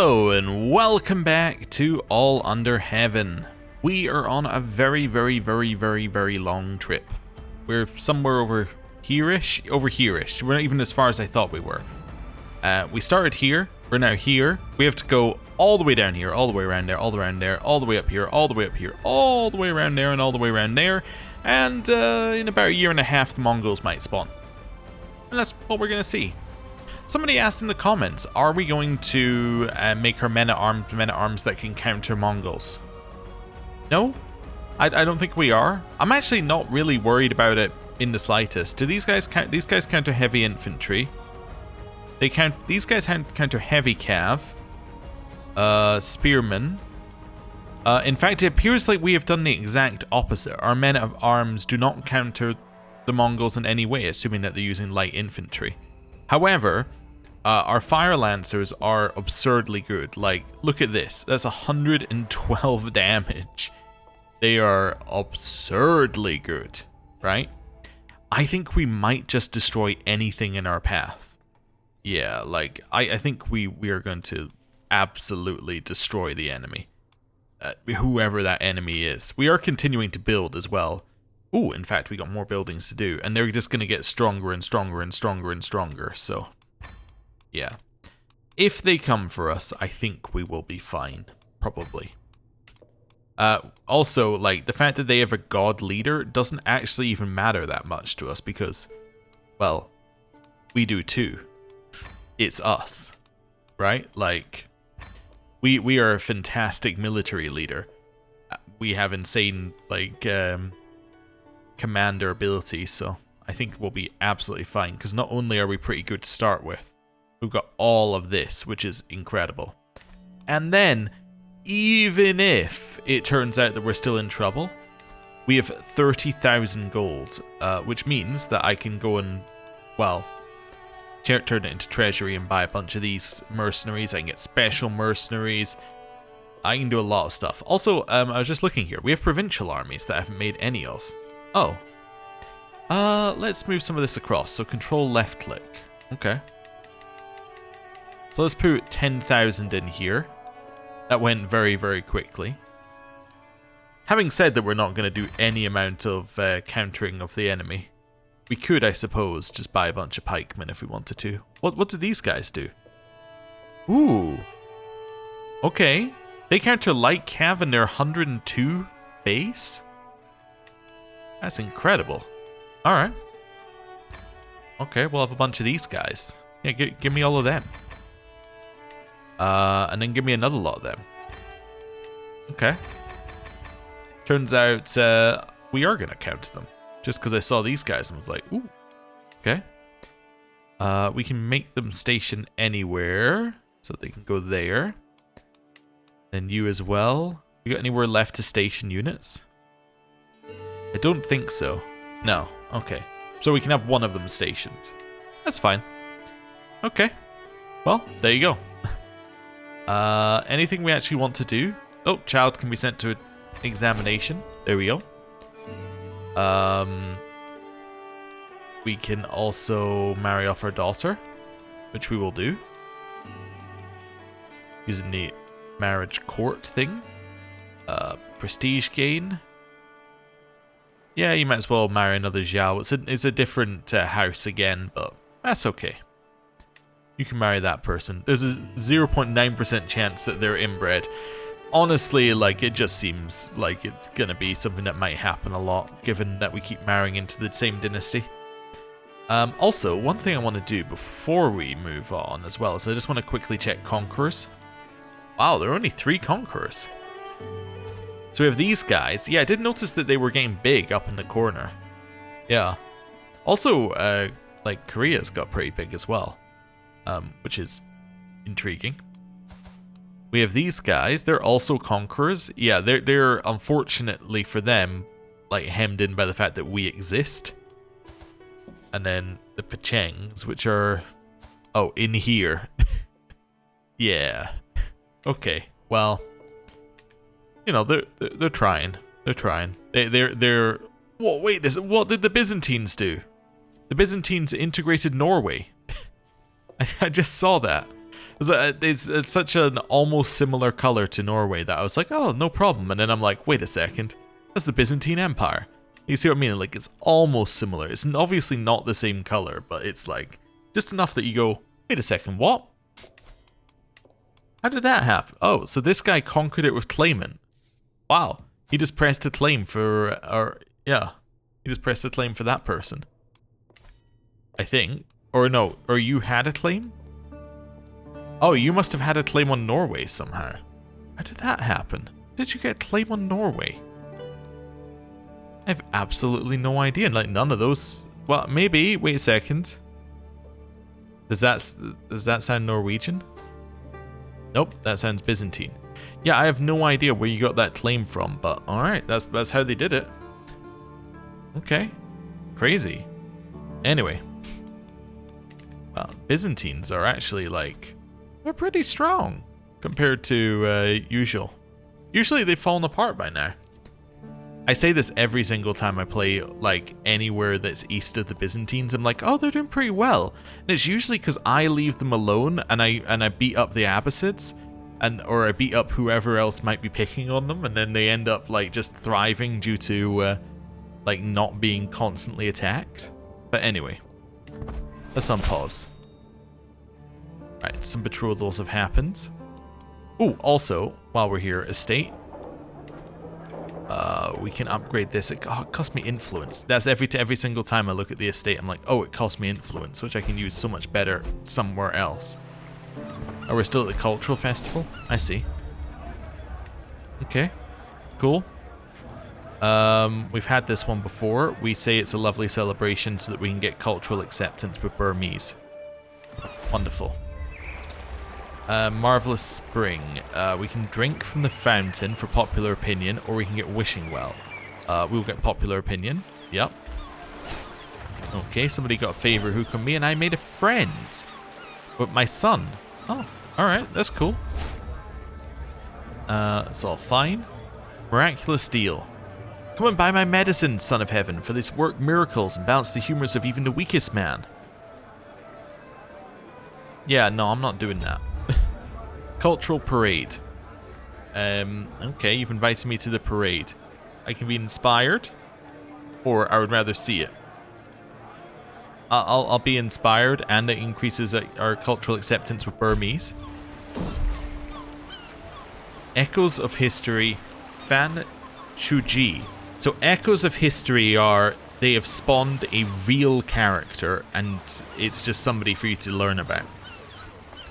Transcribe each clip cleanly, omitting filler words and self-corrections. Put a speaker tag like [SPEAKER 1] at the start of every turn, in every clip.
[SPEAKER 1] Hello and welcome back to All Under Heaven. We are on a very long trip. We're somewhere over here-ish. We're not even as far as I thought we were. We started here, we're now here. We have to go all the way down here, all the way around there, all around there, all the way up here, all the way up here, all the way around there, and all the way around there. And in about a year and a half, the Mongols might spawn. And that's what we're going to see. Somebody asked in the comments, are we going to make our men-at-arms that can counter Mongols? No, I don't think we are. I'm actually not really worried about it in the slightest. Do these guys count? These guys counter heavy infantry. These guys counter heavy cav. Spearmen. In fact, it appears like we have done the exact opposite. Our men-at-arms do not counter the Mongols in any way, assuming that they're using light infantry. However, our fire lancers are absurdly good. Like, look at this. That's 112 damage. They are absurdly good, right? I think we might just destroy anything in our path. Yeah, like, I think we are going to absolutely destroy the enemy. Whoever that enemy is. We are continuing to build as well. Ooh, in fact, we got more buildings to do, and they're just going to get stronger and stronger and stronger and stronger, so yeah. If they come for us, I think we will be fine, probably. Also, like, the fact that they have a god leader doesn't actually even matter that much to us because, well, we do too. It's us, right? Like, we are a fantastic military leader. We have insane, like, commander ability, so I think we'll be absolutely fine, because not only are we pretty good to start with, we've got all of this, which is incredible. And then, even if it turns out that we're still in trouble, we have 30,000 gold, which means that I can go and, well, turn it into treasury and buy a bunch of these mercenaries. I can get special mercenaries. I can do a lot of stuff. Also, I was just looking here. We have provincial armies that I haven't made any of. Oh. Let's move some of this across. So control left click. Okay. So let's put 10,000 in here. That went very quickly. Having said that we're not going to do any amount of countering of the enemy, we could, I suppose, just buy a bunch of pikemen if we wanted to. What do these guys do? Ooh. Okay. They counter light cav in their 102 base? That's incredible. Alright. Okay, we'll have a bunch of these guys. Yeah, give me all of them. And then give me another lot of them. Okay. Turns out we are going to count them. Just because I saw these guys and was like, ooh. Okay. We can make them station anywhere. So they can go there. And you as well. You got anywhere left to station units? I don't think so. No. Okay. So we can have one of them stationed. That's fine. Okay. Well, there you go. Anything we actually want to do? Oh, child can be sent to an examination. There we go. We can also marry off our daughter, which we will do. Using the marriage court thing. Prestige gain. Yeah, you might as well marry another Zhao. It's a different house again, but that's okay. You can marry that person. There's a 0.9% chance that they're inbred. Honestly, like, it just seems like it's gonna be something that might happen a lot, given that we keep marrying into the same dynasty. Also, one thing I want to do before we move on as well is I just want to quickly check conquerors. Wow, there are only 3 conquerors. So we have these guys. Yeah, I did notice that they were getting big up in the corner. Yeah. Also, like, Korea's got pretty big as well. Which is intriguing. We have these guys. They're also conquerors. Yeah, they're unfortunately for them, like, hemmed in by the fact that we exist. And then the Pechengs, which are, oh, in here. Yeah. Okay. Well, you know, they're trying. They're trying. They're. What? Wait. What did the Byzantines do? The Byzantines integrated Norway. I just saw that. It's such an almost similar color to Norway that I was like, oh, no problem. And then I'm like, wait a second, that's the Byzantine Empire. You see what I mean? Like, it's almost similar. It's obviously not the same color, but it's like just enough that you go, wait a second, what? How did that happen? Oh, so this guy conquered it with claimant. Wow. He just pressed a claim for, yeah. He just pressed a claim for that person. I think. Or no, or you had a claim? Oh, you must have had a claim on Norway somehow. How did that happen? Did you get a claim on Norway? I have absolutely no idea. Like, none of those... Well, maybe. Wait a second. Does that sound Norwegian? Nope, that sounds Byzantine. Yeah, I have no idea where you got that claim from, but alright, that's how they did it. Okay. Crazy. Anyway. Well, Byzantines are actually, like... They're pretty strong compared to usual. Usually they've fallen apart by now. I say this every single time I play, like, anywhere that's east of the Byzantines. I'm like, oh, they're doing pretty well. And it's usually because I leave them alone and I beat up the Abbasids, or I beat up whoever else might be picking on them, and then they end up, like, just thriving due to, like, not being constantly attacked. But anyway, let's unpause. Right, some betrothals have happened. Oh, also, while we're here, estate. We can upgrade this. It cost me influence. That's every single time I look at the estate, I'm like, oh, it cost me influence, which I can use so much better somewhere else. Oh, we're still at the cultural festival? I see. Okay, cool. We've had this one before. We say it's a lovely celebration so that we can get cultural acceptance with Burmese. Wonderful. Marvelous Spring. We can drink from the fountain for popular opinion, or we can get wishing well. We'll get popular opinion. Yep. Okay, somebody got a favor who can me, and I made a friend with my son. Oh, alright, that's cool. It's all fine. Miraculous deal. Come and buy my medicine, son of heaven, for this work miracles and balance the humors of even the weakest man. Yeah, no, I'm not doing that. Cultural parade. Okay, you've invited me to the parade. I can be inspired, or I would rather see it. I'll be inspired, and it increases our cultural acceptance with Burmese. Echoes of History, Fan Chuji. So Echoes of History are, they have spawned a real character, and it's just somebody for you to learn about.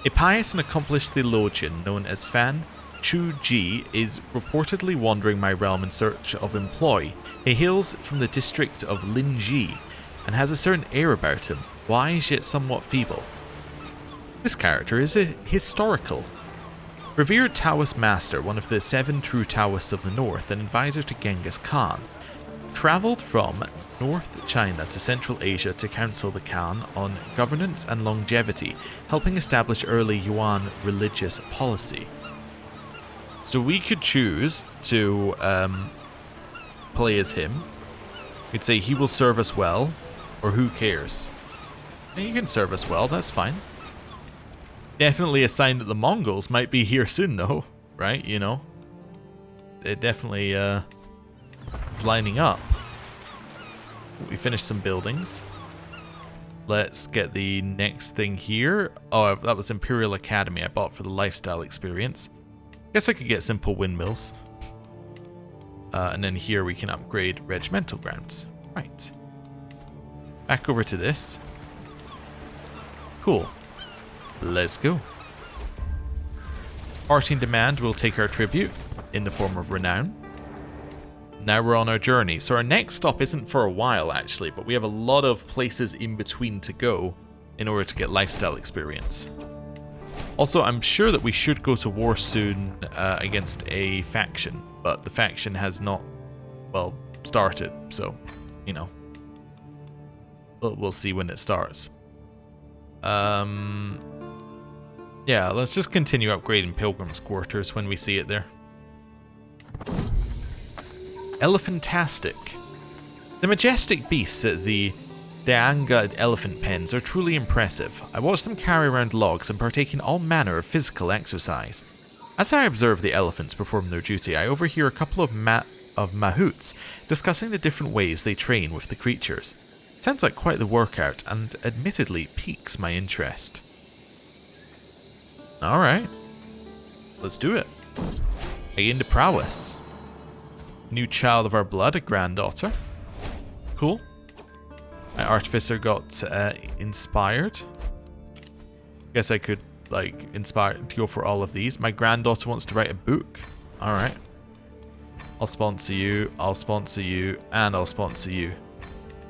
[SPEAKER 1] A pious and accomplished theologian known as Fan Chuji is reportedly wandering my realm in search of employ. He hails from the district of Linji and has a certain air about him, wise yet somewhat feeble. This character is historical. Revered Taoist master, one of the 7 true Taoists of the north, and advisor to Genghis Khan, travelled from North China to Central Asia to counsel the Khan on governance and longevity, helping establish early Yuan religious policy. So we could choose to play as him. We'd say he will serve us well, or who cares? Yeah, you can serve us well, that's fine. Definitely a sign that the Mongols might be here soon though, right? You know, it definitely is lining up. We finished some buildings. Let's get the next thing here. Oh, that was Imperial Academy I bought for the lifestyle experience. Guess I could get simple windmills. And then here we can upgrade regimental grounds. Right. Back over to this. Cool. Let's go. Party in demand will take our tribute in the form of renown. Now we're on our journey. So our next stop isn't for a while actually, but we have a lot of places in between to go in order to get lifestyle experience. Also, I'm sure that we should go to war soon against a faction, but the faction has not, well, started, so, you know, we'll see when it starts. Yeah, let's just continue upgrading Pilgrim's Quarters when we see it there. Elephantastic. The majestic beasts at the Daanga elephant pens are truly impressive. I watch them carry around logs and partake in all manner of physical exercise. As I observe the elephants perform their duty, I overhear a couple of mahouts discussing the different ways they train with the creatures. Sounds like quite the workout, and admittedly piques my interest. Alright, let's do it. I gained a prowess. New child of our blood, a granddaughter. Cool. My artificer got inspired. Guess I could, like, inspire to go for all of these. My granddaughter wants to write a book. Alright. I'll sponsor you, and I'll sponsor you.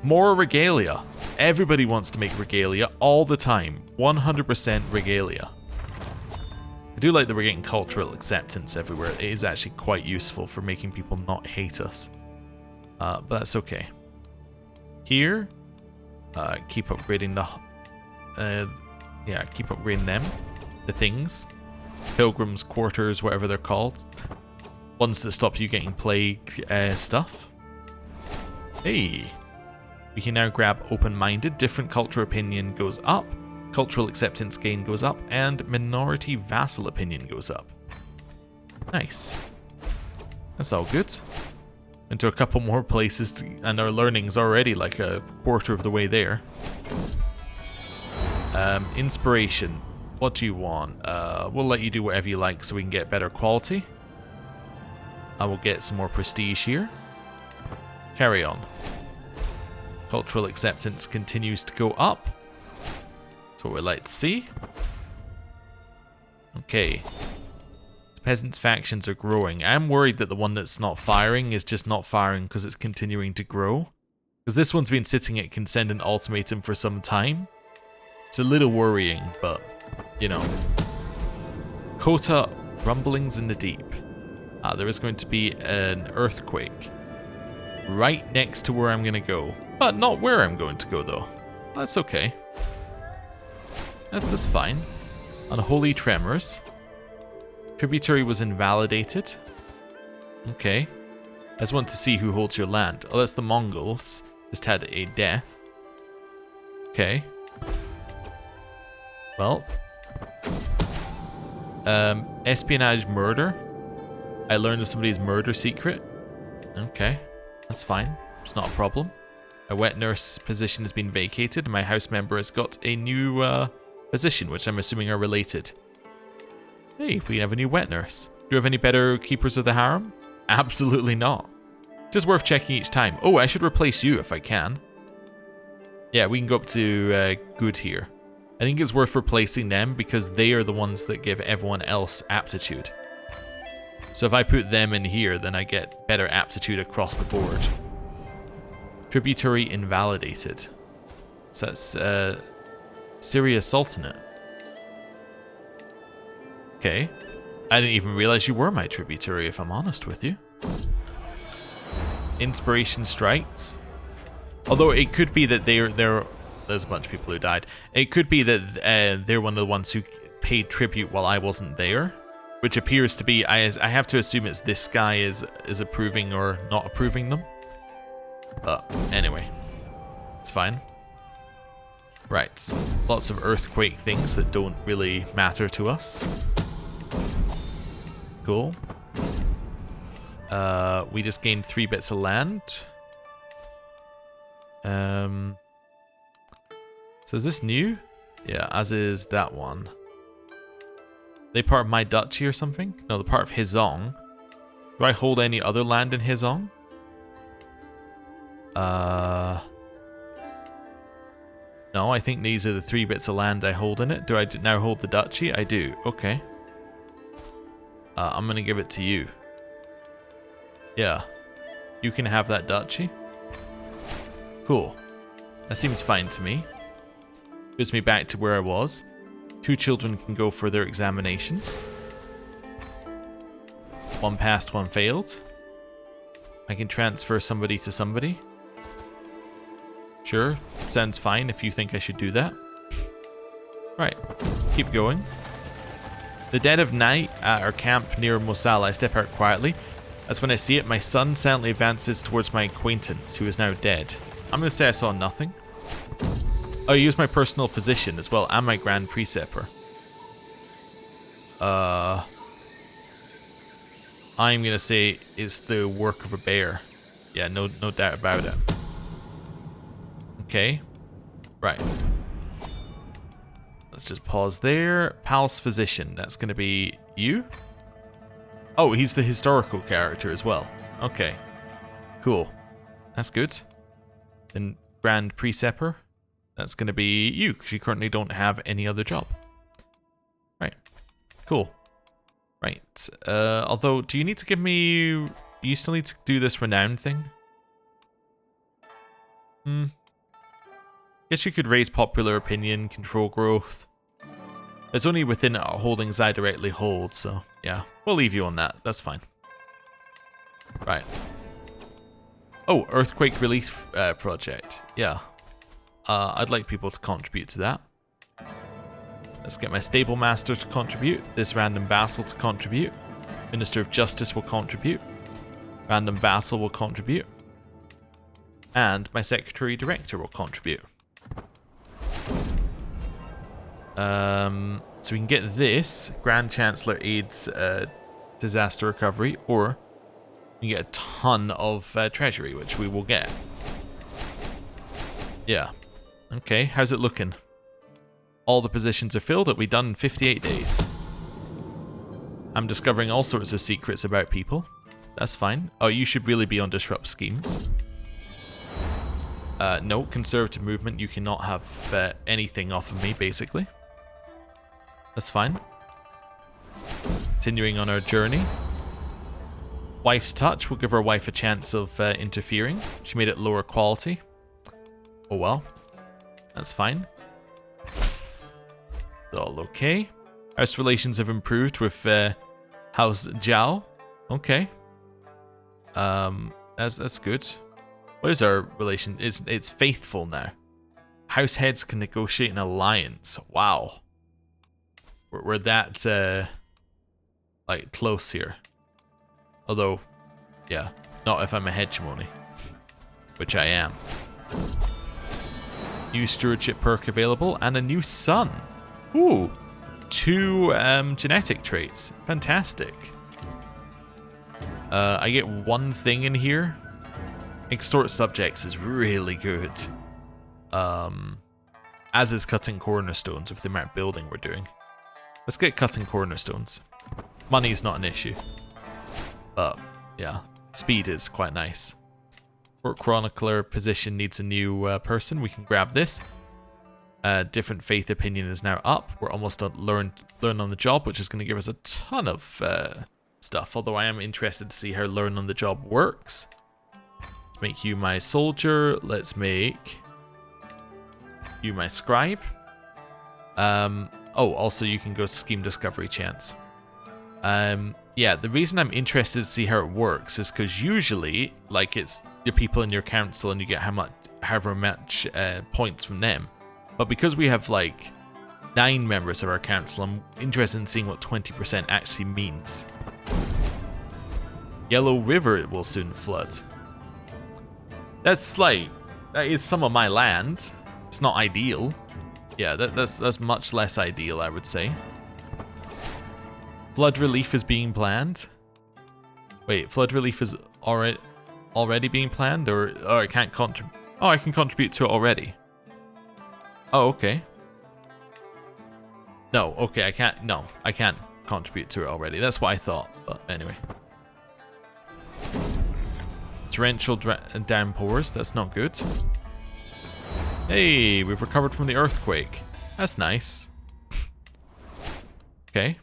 [SPEAKER 1] More regalia. Everybody wants to make regalia all the time. 100% regalia. I do like that we're getting cultural acceptance everywhere. It is actually quite useful for making people not hate us. But that's okay. Here, keep upgrading keep upgrading them. The things. Pilgrims' quarters, whatever they're called. Ones that stop you getting plague stuff. Hey. We can now grab open-minded. Different cultural opinion goes up. Cultural acceptance gain goes up. And minority vassal opinion goes up. Nice. That's all good. Into a couple more places, and our learning's already like a quarter of the way there. Inspiration. What do you want? We'll let you do whatever you like so we can get better quality. I will get some more prestige here. Carry on. Cultural acceptance continues to go up. That's what we like to see. Okay. The peasants' factions are growing. I'm worried that the one that's not firing is just not firing because it's continuing to grow. Because this one's been sitting at consent and ultimatum for some time. It's a little worrying, but, you know. Kota, rumblings in the deep. There is going to be an earthquake right next to where I'm going to go. But not where I'm going to go, though. That's okay. That's fine. Unholy tremors. Tributary was invalidated. Okay. I just want to see who holds your land. Oh, that's the Mongols. Just had a death. Okay. Well. Espionage murder. I learned of somebody's murder secret. Okay. That's fine. It's not a problem. My wet nurse position has been vacated, and my house member has got a new position, which I'm assuming are related. Hey, we have a new wet nurse. Do you have any better keepers of the harem? Absolutely not. Just worth checking each time. Oh, I should replace you if I can. Yeah, we can go up to good here. I think it's worth replacing them because they are the ones that give everyone else aptitude. So if I put them in here, then I get better aptitude across the board. Tributary invalidated. So that's Syria Sultanate. Okay. I didn't even realize you were my tributary, if I'm honest with you. Inspiration strikes. Although it could be that there's a bunch of people who died. It could be that they're one of the ones who paid tribute while I wasn't there. Which appears to be, I have to assume it's this guy is approving or not approving them. But anyway, it's fine. Right, lots of earthquake things that don't really matter to us. Cool. We just gained 3 bits of land. So is this new? Yeah, as is that one. They part of my duchy or something? No, they're part of Hizong. Do I hold any other land in Hizong? No, I think these are the 3 bits of land I hold in it. Do I now hold the duchy? I do. Okay. I'm going to give it to you. Yeah. You can have that duchy. Cool. That seems fine to me. Puts me back to where I was. 2 children can go for their examinations. 1 passed, 1 failed. I can transfer somebody to somebody. Sure, sounds fine if you think I should do that. Right, keep going. The dead of night at our camp near Mosul, I step out quietly. As when I see it, my son silently advances towards my acquaintance, who is now dead. I'm going to say I saw nothing. Oh, I use my personal physician as well, and my grand preceptor. I'm gonna say it's the work of a bear. Yeah, no doubt about it. Okay. Right. Let's just pause there. Pal's physician. That's gonna be you? Oh, he's the historical character as well. Okay. Cool. That's good. Then grand preceptor. That's gonna be you, because you currently don't have any other job. Right. Cool. Right. Although, do you need to give me... You still need to do this renown thing? Guess you could raise popular opinion, control growth. It's only within holdings I directly hold, so yeah. We'll leave you on that. That's fine. Right. Oh, Earthquake Relief Project. Yeah. I'd like people to contribute to that. Let's get my Stable Master to contribute. This random vassal to contribute. Minister of Justice will contribute. Random vassal will contribute. And my Secretary Director will contribute. So we can get this. Grand Chancellor aids disaster recovery, or we get a ton of treasury, which we will get. Yeah. Okay, how's it looking? All the positions are filled. It'll be done in 58 days. I'm discovering all sorts of secrets about people. That's fine. Oh, you should really be on disrupt schemes. No, conservative movement. You cannot have anything off of me, basically. That's fine. Continuing on our journey. Wife's touch. We'll give our wife a chance of interfering. She made it lower quality. Oh well. That's fine. All okay. House relations have improved with House Jiao. Okay. That's good. What is our relation? It's faithful now. House heads can negotiate an alliance. Wow. We're that like close here. Although, yeah, not if I'm a hegemony, which I am. New stewardship perk available and a new son. Ooh, 2 genetic traits. Fantastic. I get 1 thing in here. Extort subjects is really good. As is cutting cornerstones with the amount of building we're doing. Let's get cutting cornerstones. Money is not an issue. But, yeah, speed is quite nice. Court Chronicler position needs a new person. We can grab this. Different faith opinion is now up. We're almost at learn on the job, which is going to give us a ton of stuff. Although I am interested to see how learn on the job works. Let's make you my soldier. Let's make you my scribe. Oh, also you can go to scheme discovery chance. Yeah, the reason I'm interested to see how it works is because usually, like, it's your people in your council and you get however much points from them. But because we have like 9 members of our council, I'm interested in seeing what 20% actually means. Yellow River will soon flood. That's like, that is some of my land. It's not ideal. Yeah, that's much less ideal, I would say. Flood relief is being planned. Wait, flood relief is already being planned, or I can't contribute. Oh, I can contribute to it already. Oh, okay. No, okay, I can't. No, I can't contribute to it already. That's what I thought. But anyway. Torrential downpours. That's not good. Hey, we've recovered from the earthquake. That's nice. Okay.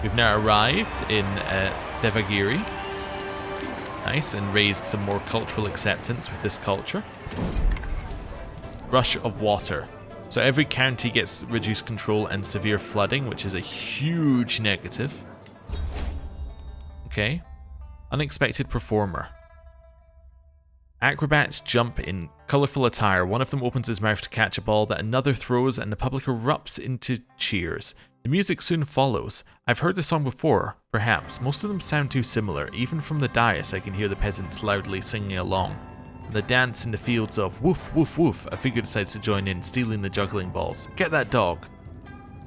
[SPEAKER 1] We've now arrived in Devagiri. Nice, and raised some more cultural acceptance with this culture. Rush of water. So every county gets reduced control and severe flooding, which is a huge negative. Okay. Unexpected performer. Acrobats jump in colourful attire. One of them opens his mouth to catch a ball that another throws, and the public erupts into cheers. The music soon follows. I've heard the song before, perhaps. Most of them sound too similar. Even from the dais, I can hear the peasants loudly singing along. The dance in the fields of woof, woof, woof. A figure decides to join in, stealing the juggling balls. Get that dog.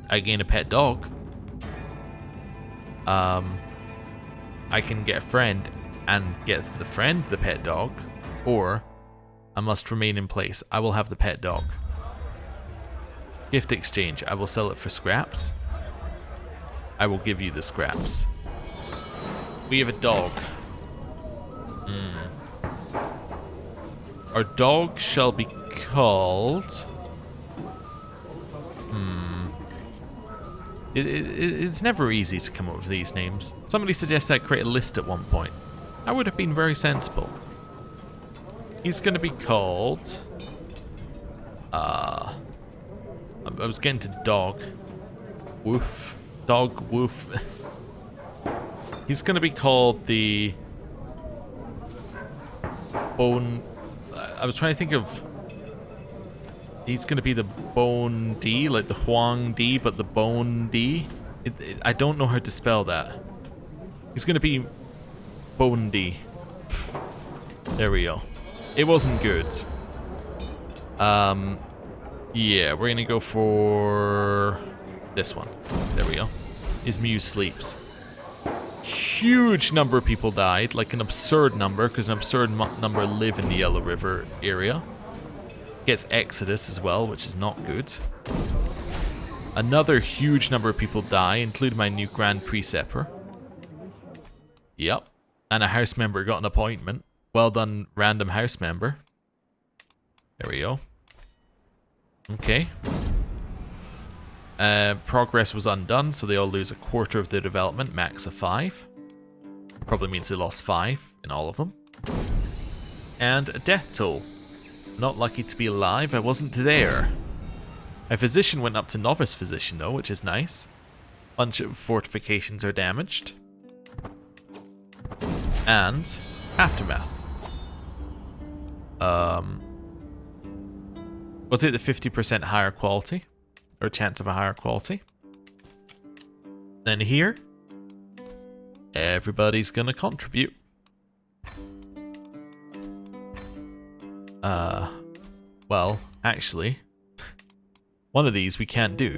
[SPEAKER 1] I gain a pet dog. I can get a friend and get the friend the pet dog, or I must remain in place. I will have the pet dog. Gift exchange. I will sell it for scraps. I will give you the scraps. We have a dog. Our dog shall be called... It's never easy to come up with these names. Somebody suggested I create a list at one point. That would have been very sensible. He's going to be called... I was getting to dog. Woof. Dog woof. He's going to be called the... Bone... I was trying to think of... He's going to be the Bone D, like the Huang D, but the Bone D. I don't know how to spell that. He's going to be Bone D. There we go. It wasn't good. Yeah, we're going to go for this one. There we go. His muse sleeps. Huge number of people died, like an absurd number, because an absurd number live in the Yellow River area. Gets Exodus as well, which is not good. Another huge number of people die, including my new Grand Preceptor. Yep. And a house member got an appointment. Well done, random house member. There we go. Okay. Progress was undone, so they all lose a quarter of their development, max of 5. Probably means they lost 5 in all of them. And a death toll. Not lucky to be alive, I wasn't there. My physician went up to novice physician though, which is nice. Bunch of fortifications are damaged. And aftermath. Was it the 50% higher quality? Or chance of a higher quality? Then here, everybody's gonna contribute. Well, actually, one of these we can't do,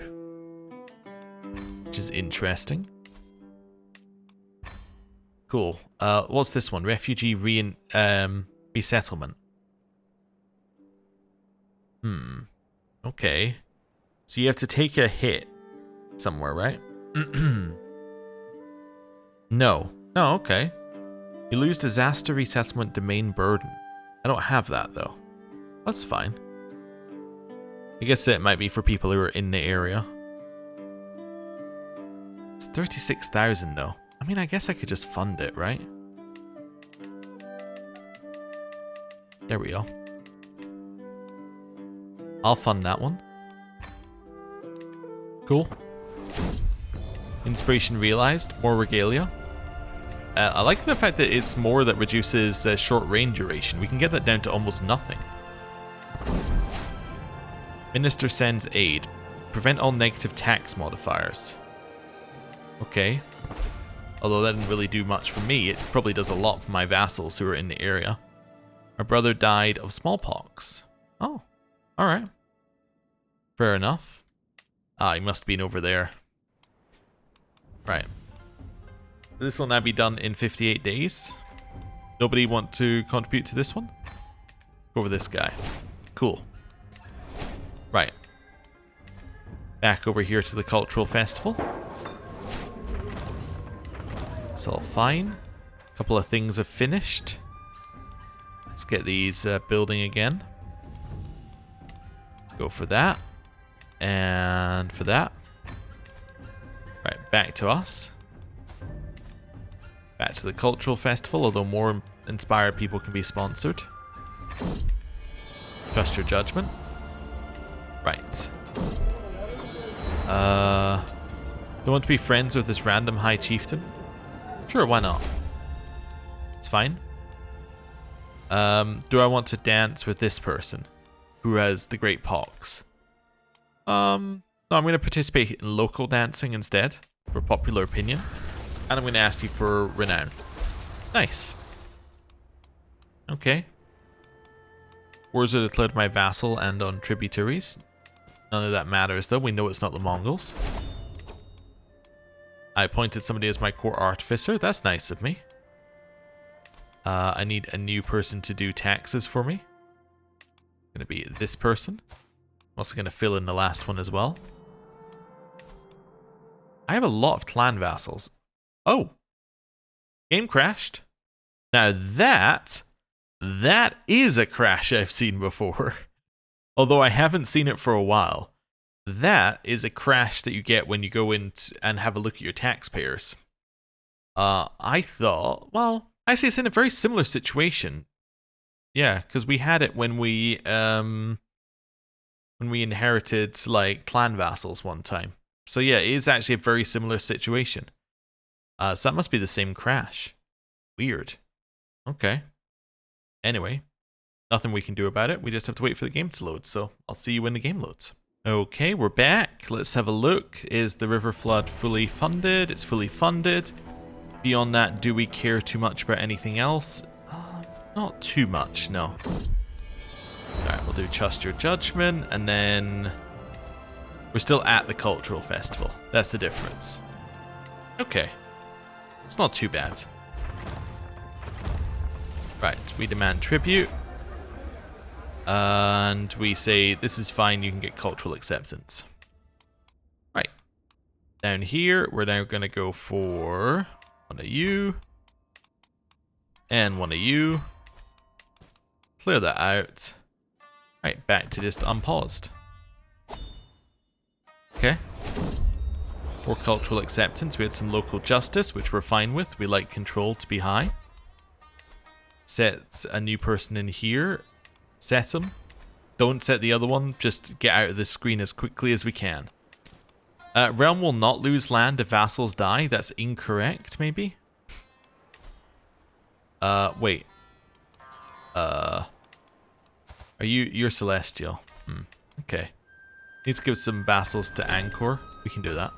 [SPEAKER 1] which is interesting. Cool. What's this one? Refugee resettlement. Okay. So you have to take a hit somewhere, right? No. Oh, okay. You lose disaster resettlement domain burden. I don't have that though. That's fine. I guess it might be for people who are in the area. It's 36,000 though. I mean, I guess I could just fund it, right? There we go. I'll fund that one. Cool. Inspiration realized. More regalia. I like the fact that it's more that reduces short range duration. We can get that down to almost nothing. Minister sends aid. Prevent all negative tax modifiers. Okay. Although that didn't really do much for me, it probably does a lot for my vassals who are in the area. My brother died of smallpox. Oh, alright. Fair enough. Ah, he must have been over there. Right. This will now be done in 58 days. Nobody want to contribute to this one? Go over this guy. Cool. Right. Back over here to the cultural festival. It's all fine. A couple of things have finished. Let's get these building again. Let's go for that. And for that. Right, back to us. Back to the cultural festival, although more inspired people can be sponsored. Trust your judgment. Right. Do you want to be friends with this random high chieftain? Sure, why not? It's fine. Do I want to dance with this person who has the great pox? No, I'm going to participate in local dancing instead for popular opinion. And I'm going to ask you for renown. Nice. Okay. Wars are declared my vassal and on tributaries. None of that matters though, we know it's not the Mongols. I appointed somebody as my court artificer, that's nice of me. I need a new person to do taxes for me. Gonna be this person. I'm also gonna fill in the last one as well. I have a lot of clan vassals. Oh! Game crashed. Now that is a crash I've seen before. Although I haven't seen it for a while. That is a crash that you get when you go in and have a look at your taxpayers. I thought, well, actually it's in a very similar situation. Yeah, because we had it when we inherited like clan vassals one time. So yeah, it is actually a very similar situation. So that must be the same crash. Weird. Okay. Anyway, nothing we can do about it. We just have to wait for the game to load. So I'll see you when the game loads. Okay, we're back. Let's have a look. Is the river flood fully funded? It's fully funded. Beyond that, do we care too much about anything else? Not too much, no. Alright, we'll do trust your judgment, and then we're still at the cultural festival. That's the difference. Okay. It's not too bad. Right, we demand tribute. And we say, this is fine, you can get cultural acceptance. Right. Down here, we're now going to go for one of you. And one of you. Clear that out. Right, back to just unpaused. Okay. For cultural acceptance, we had some local justice, which we're fine with. We like control to be high. Set a new person in here. Set them. Don't set the other one. Just get out of the screen as quickly as we can. Realm will not lose land if vassals die. That's incorrect, maybe? Wait. You're Celestial. Okay. Need to give some vassals to Angkor. We can do that.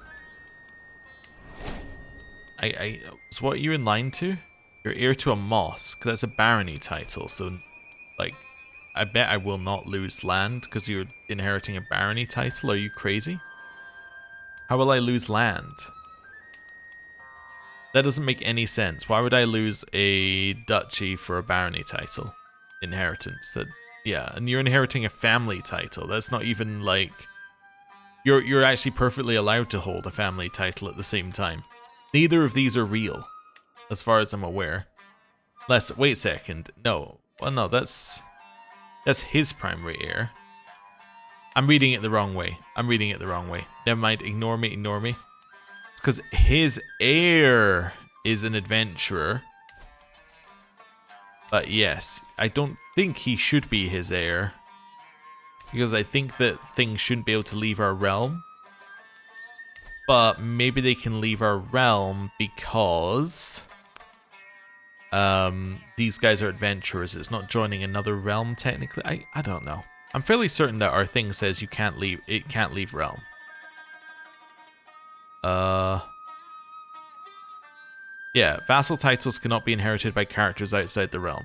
[SPEAKER 1] So what are you in line to? You're heir to a mosque. That's a barony title. So, like, I bet I will not lose land because you're inheriting a barony title. Are you crazy? How will I lose land? That doesn't make any sense. Why would I lose a duchy for a barony title? Inheritance. Yeah, and you're inheriting a family title. That's not even like... You're actually perfectly allowed to hold a family title at the same time. Neither of these are real, as far as I'm aware. Wait a second. No. Well, no, that's his primary heir. I'm reading it the wrong way. Never mind. Ignore me. It's because his heir is an adventurer. But yes, I don't think he should be his heir. Because I think that things shouldn't be able to leave our realm. But maybe they can leave our realm because... these guys are adventurers. It's not joining another realm, technically. I don't know. I'm fairly certain that our thing says you can't leave... It can't leave realm. Yeah, vassal titles cannot be inherited by characters outside the realm.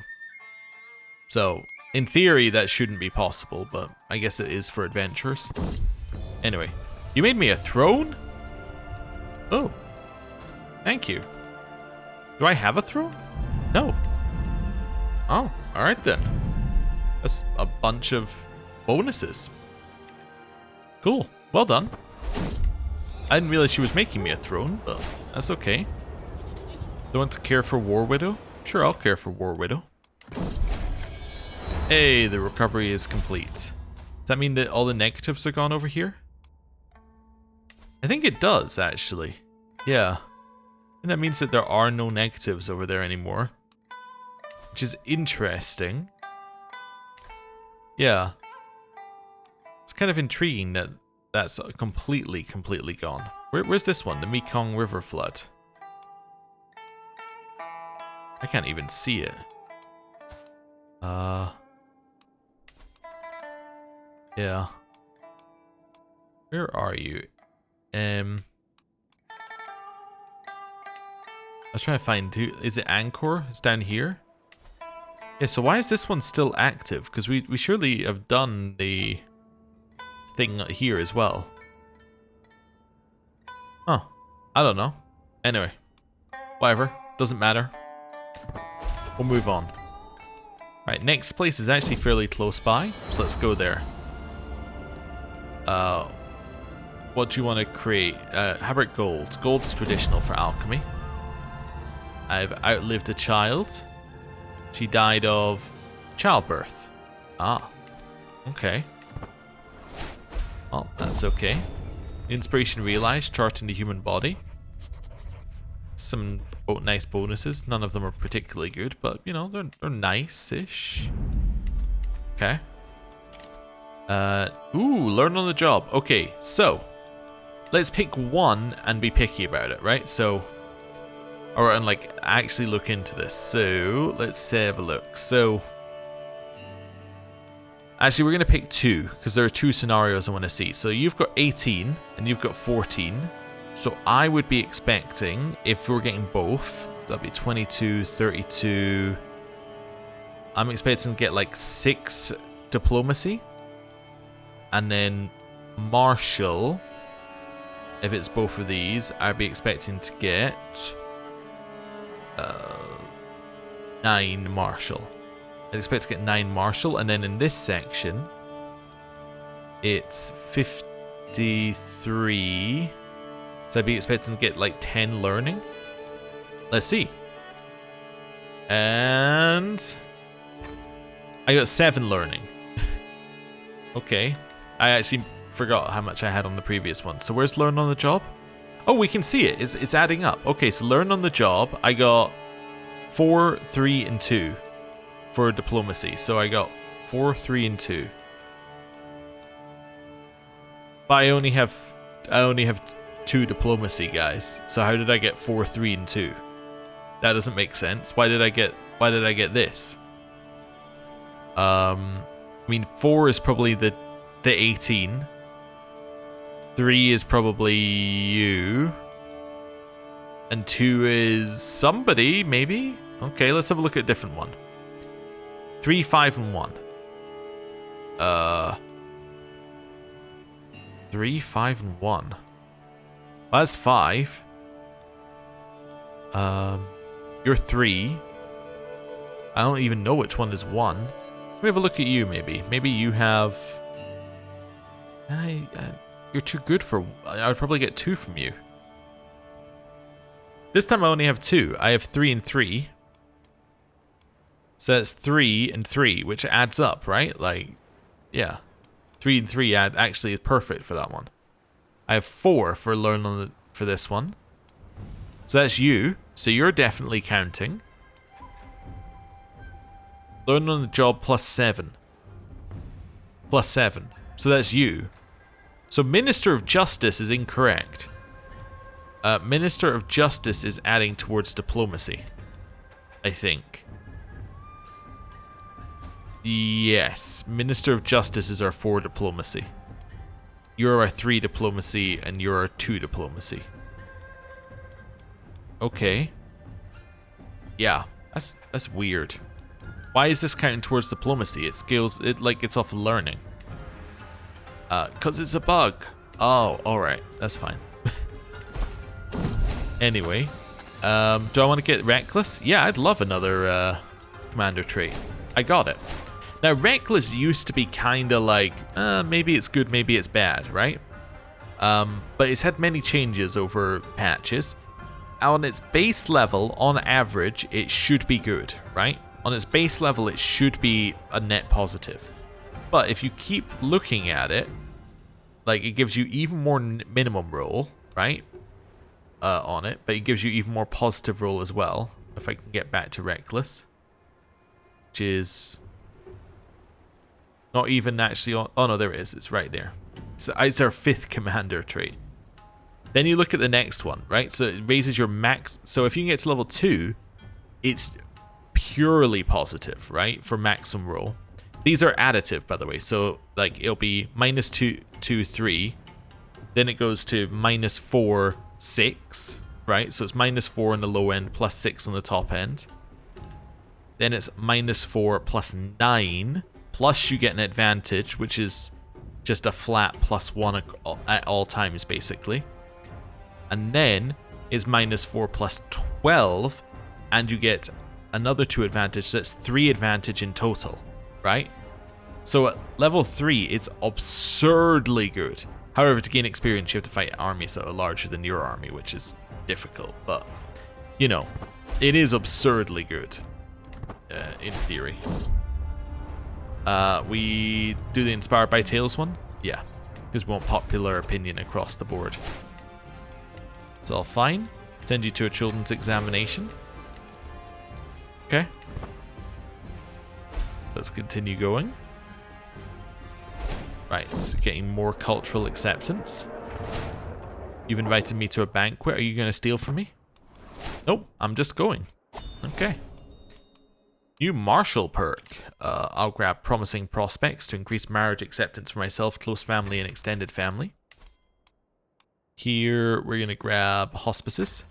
[SPEAKER 1] So, in theory, that shouldn't be possible, but I guess it is for adventurers. Anyway, you made me a throne? Oh. Thank you. Do I have a throne? No. Oh, alright then. That's a bunch of bonuses. Cool. Well done. I didn't realize she was making me a throne, but that's okay. Do you want to care for War Widow? Sure, I'll care for War Widow. Hey, the recovery is complete. Does that mean that all the negatives are gone over here? I think it does, actually. Yeah. And that means that there are no negatives over there anymore. Which is interesting. Yeah. It's kind of intriguing that that's completely gone. Where's this one? The Mekong River flood. I can't even see it. Yeah. Where are you? I was trying to find... Is it Angkor? It's down here? Yeah, so why is this one still active? Because we surely have done the thing here as well. Huh. I don't know. Anyway. Whatever. Doesn't matter. We'll move on. Right, next place is actually fairly close by, so let's go there. What do you want to create? How about gold? Gold's traditional for alchemy. I've outlived a child. She died of childbirth. Ah. Okay. Well, that's okay. Inspiration realized, charting the human body. Some nice bonuses. None of them are particularly good, but you know, they're nice-ish. Okay. Ooh, learn on the job. Okay, so let's pick one and be picky about it, right? So, and like actually look into this. So let's have a look. So actually, we're gonna pick two because there are two scenarios I want to see. So you've got 18 and you've got 14. So I would be expecting, if we're getting both, that'd be 22, 32. I'm expecting to get like 6 diplomacy. And then martial, if it's both of these, I'd be expecting to get 9 martial. I'd expect to get 9 martial. And then in this section, it's 53. So I'd be expecting to get like 10 learning. Let's see. And I got 7 learning. Okay. I actually forgot how much I had on the previous one. So where's learn on the job? Oh, we can see it. It's adding up. Okay, so learn on the job. I got 4, 3, and 2 for diplomacy. So I got 4, 3, and 2. But I only have 2 diplomacy, guys. So how did I get 4, 3, and 2? That doesn't make sense. Why did I get this? I mean, 4 is probably the 18. 3 is probably you. And 2 is somebody, maybe? Okay, let's have a look at a different one. 3, 5, and 1. 3, 5, and 1. That's 5. You're 3. I don't even know which one is 1. Let me have a look at you, maybe. Maybe you have... you're too good for... I would probably get 2 from you. This time I only have 2. I have 3 and 3. So that's 3 and 3, which adds up, right? Like, yeah. 3 and 3 actually is perfect for that one. I have 4 for learn on for this one. So that's you. So you're definitely counting. Learn on the job plus 7. Plus 7. So that's you. So Minister of Justice is incorrect. Minister of Justice is adding towards diplomacy, I think. Yes. Minister of Justice is our 4 diplomacy. You're our 3 diplomacy, and you're our 2 diplomacy. Okay. Yeah, that's weird. Why is this counting towards diplomacy? It scales it like it's off learning. 'Cause it's a bug. Oh, alright. That's fine. Anyway. Do I want to get reckless? Yeah, I'd love another commander trait. I got it. Now, reckless used to be kind of like, maybe it's good, maybe it's bad, right? But it's had many changes over patches. On its base level, on average, it should be good, right? On its base level, it should be a net positive. But if you keep looking at it, like, it gives you even more minimum roll, right? On it, but it gives you even more positive roll as well. If I can get back to reckless. Which is... not even actually on... oh no, there it is. It's right there. So it's our 5th commander trait. Then you look at the next one, right? So it raises your max... so if you can get to level 2, it's purely positive, right? For maximum roll. These are additive, by the way. So, like, it'll be -2, 2, 3. Then it goes to -4, 6, right? So it's -4 on the low end, plus 6 on the top end. Then it's -4 plus 9, plus you get an advantage, which is just a flat +1 at all times, basically. And then is -4 plus 12, and you get another 2 advantage, so that's 3 advantage in total, right? So at level 3, it's absurdly good. However, to gain experience, you have to fight armies that are larger than your army, which is difficult, but, you know, it is absurdly good, in theory. We do the Inspired by Tales one? Yeah, because we want popular opinion across the board. It's all fine. Send you to a children's examination. Okay. Let's continue going. Right, getting more cultural acceptance. You've invited me to a banquet. Are you going to steal from me? Nope, I'm just going. Okay. New martial perk. I'll grab promising prospects to increase marriage acceptance for myself, close family, and extended family. Here, we're going to grab hospices.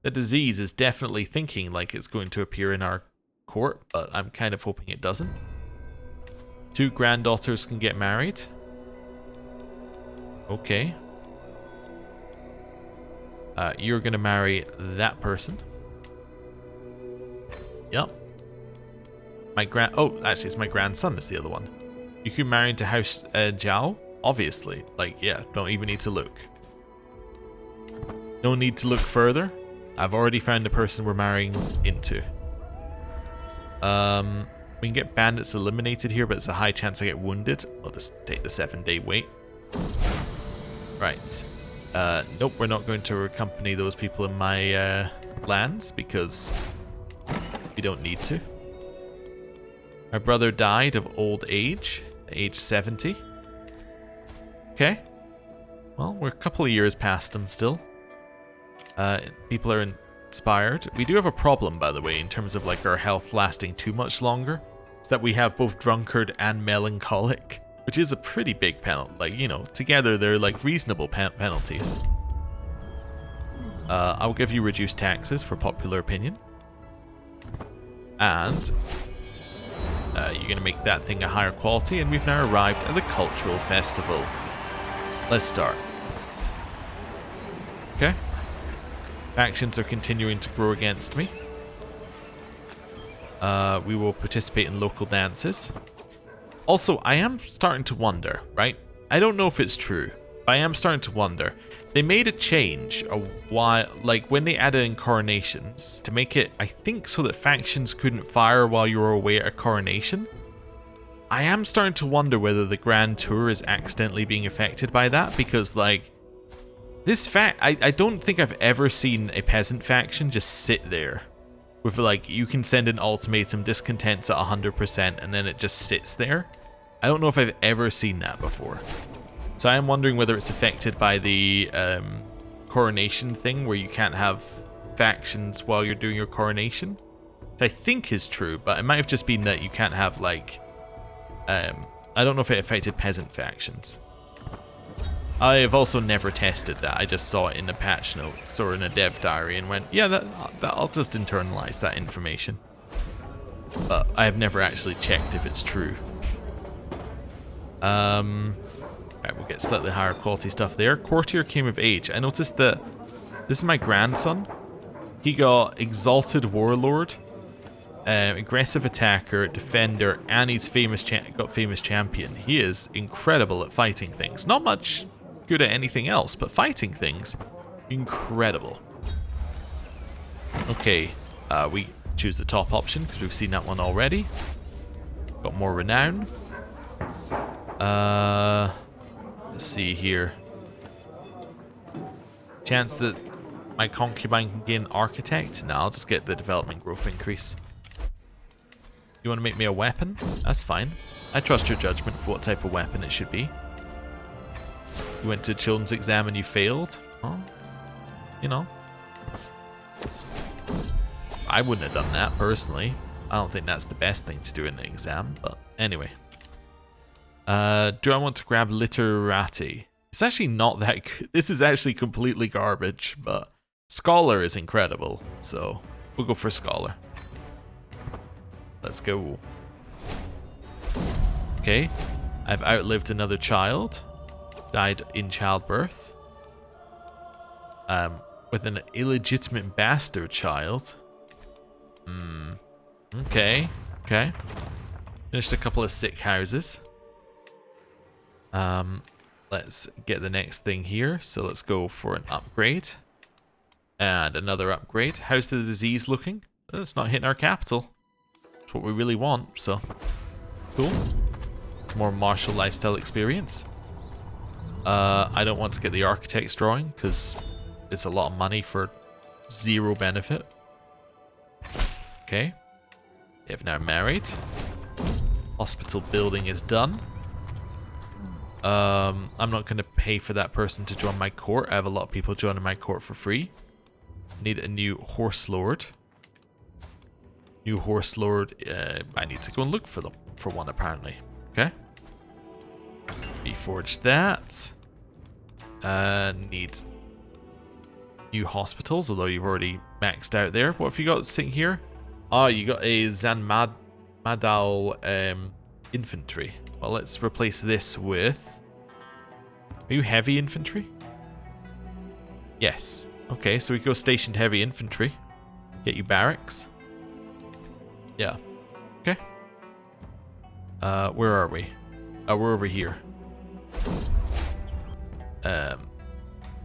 [SPEAKER 1] The disease is definitely thinking like it's going to appear in our court, but I'm kind of hoping it doesn't. 2 granddaughters can get married. Okay. You're going to marry that person. Yep. Oh, actually, it's my grandson that's the other one. You can marry into House Zhao, obviously. Like, yeah, don't even need to look. No need to look further. I've already found the person we're marrying into. We can get bandits eliminated here, but it's a high chance I get wounded. I'll just take the 7-day wait. Right. Nope, we're not going to accompany those people in my lands because we don't need to. My brother died of old age, age 70. Okay. Well, we're a couple of years past him still. People are inspired. We do have a problem, by the way, in terms of like our health lasting too much longer. It's that we have both drunkard and melancholic, which is a pretty big penalty. Like, you know, together they're like reasonable penalties. I'll give you reduced taxes for popular opinion. And you're going to make that thing a higher quality, and we've now arrived at the cultural festival. Let's start. Okay. Factions are continuing to grow against me. We will participate in local dances. Also, I am starting to wonder, right? I don't know if it's true, but I am starting to wonder. They made a change a while, like when they added in coronations, to make it, I think, so that factions couldn't fire while you were away at a coronation. I am starting to wonder whether the Grand Tour is accidentally being affected by that, because, like, I don't think I've ever seen a peasant faction just sit there with, like, you can send an ultimatum, discontent's at 100%, and then it just sits there. I don't know if I've ever seen that before. So I am wondering whether it's affected by the coronation thing, where you can't have factions while you're doing your coronation. Which I think is true, but it might have just been that you can't have, like, I don't know if it affected peasant factions. I have also never tested that. I just saw it in the patch notes or in a dev diary and went, yeah, that I'll just internalize that information. But I have never actually checked if it's true. Right, we'll get slightly higher quality stuff there. Courtier came of age. I noticed that this is my grandson. He got Exalted Warlord, aggressive attacker, defender, and he's got famous champion. He is incredible at fighting things. Not much good at anything else, but fighting things, incredible. Okay, we choose the top option because we've seen that one already. Got more renown. Let's see here. Chance that my concubine can gain architect? No, I'll just get the development growth increase. You want to make me a weapon? That's fine. I trust your judgment for what type of weapon it should be. You went to children's exam and you failed? Well, you know. I wouldn't have done that personally. I don't think that's the best thing to do in an exam, but anyway. Do I want to grab Literati? It's actually not that good. This is actually completely garbage, but Scholar is incredible, so we'll go for Scholar. Let's go. Okay. I've outlived another child. Died in childbirth. With an illegitimate bastard child. Okay. Okay. Finished a couple of sick houses. Let's get the next thing here. So let's go for an upgrade. And another upgrade. How's the disease looking? It's not hitting our capital. It's what we really want, so cool. It's more martial lifestyle experience. I don't want to get the architect's drawing because it's a lot of money for zero benefit. Okay. They've now married. Hospital building is done. I'm not going to pay for that person to join my court. I have a lot of people joining my court for free. Need a new horse lord. New horse lord. I need to go and look for them. For one, apparently. Okay. Reforge that. Need new hospitals, although you've already maxed out there. What have you got sitting here? Oh, you got a Madal infantry. Well, let's replace this with... Are you heavy infantry? Yes. Okay, so we go stationed heavy infantry. Get you barracks. Yeah. Okay. Where are we? Oh, we're over here.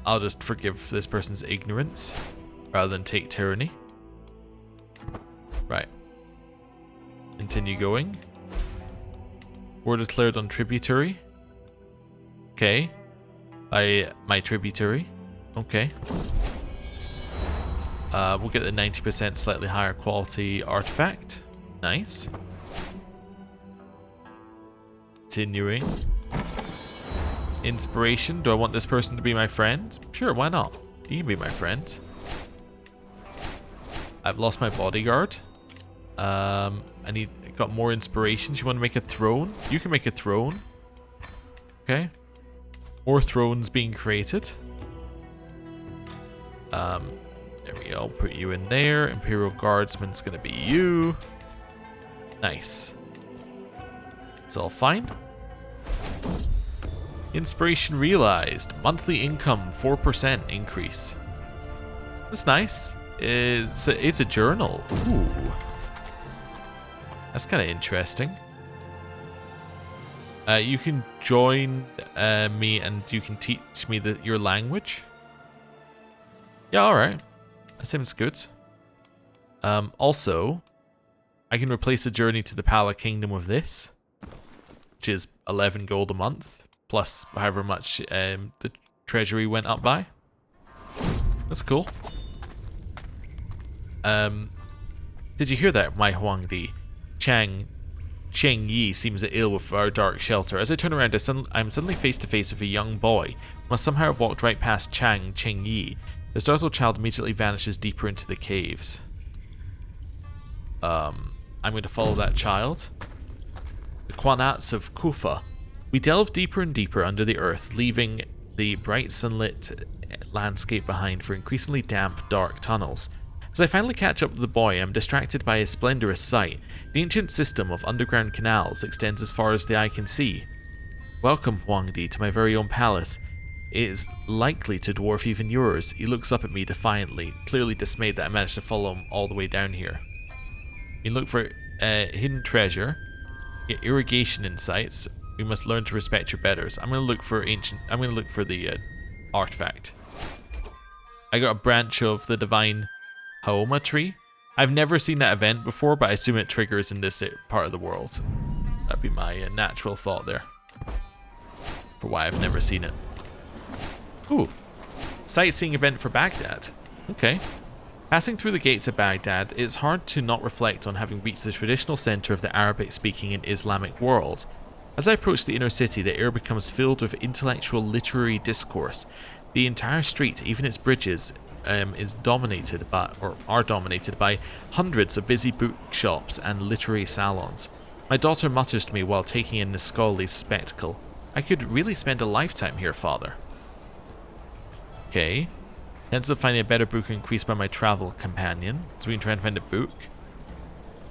[SPEAKER 1] I'll just forgive this person's ignorance rather than take tyranny. Right. Continue going. War declared on tributary. Okay. By my tributary. Okay. We'll get the 90% slightly higher quality artifact. Nice. Continuing. Inspiration. Do I want this person to be my friend? Sure, why not? You can be my friend. I've lost my bodyguard. Got more inspirations. You want to make a throne? You can make a throne. Okay. More thrones being created. There we go. Put you in there. Imperial Guardsman's going to be you. Nice. It's all fine. Inspiration realized. Monthly income 4% increase. That's nice. It's a journal. Ooh. That's kind of interesting. You can join me and you can teach me your language. Yeah, alright. That seems good. Also, I can replace a journey to the Pala Kingdom with this, which is 11 gold a month, plus however much the treasury went up by. That's cool. Did you hear that, my Huangdi? Cheng Yi seems ill with our dark shelter. As I turn around, I'm suddenly face to face with a young boy. Must somehow have walked right past Cheng Yi. The startled child immediately vanishes deeper into the caves. I'm going to follow that child. The Qanats of Kufa. We delve deeper and deeper under the earth, leaving the bright sunlit landscape behind for increasingly damp, dark tunnels. As I finally catch up with the boy, I'm distracted by a splendorous sight. The ancient system of underground canals extends as far as the eye can see. Welcome, Huangdi, to my very own palace. It is likely to dwarf even yours. He looks up at me defiantly, clearly dismayed that I managed to follow him all the way down here. You look for hidden treasure, get irrigation insights. We must learn to respect your betters. I'm going to look for the artifact. I got a branch of the divine Haoma tree. I've never seen that event before, but I assume it triggers in this part of the world. That'd be my natural thought there, for why I've never seen it. Ooh, sightseeing event for Baghdad. Okay. Passing through the gates of Baghdad, it's hard to not reflect on having reached the traditional center of the Arabic-speaking and Islamic world. As I approach the inner city, the air becomes filled with intellectual literary discourse. The entire street, even its bridges, are dominated by hundreds of busy bookshops and literary salons. My daughter mutters to me while taking in the scholarly spectacle. I could really spend a lifetime here, father. Okay. Chances of finding a better book increased by my travel companion. So we can try and find a book.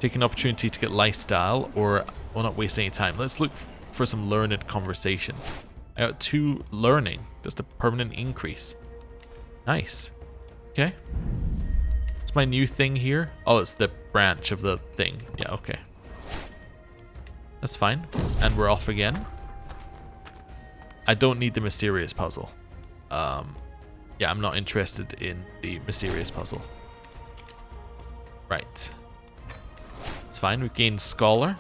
[SPEAKER 1] Take an opportunity to get lifestyle, or will not waste any time. Let's look for some learned conversation. I got 2 learning, just a permanent increase. Nice. Okay. What's my new thing here? Oh, it's the branch of the thing. Yeah, okay. That's fine. And we're off again. I don't need the mysterious puzzle. Yeah, I'm not interested in the mysterious puzzle. Right. It's fine. We've gained scholar.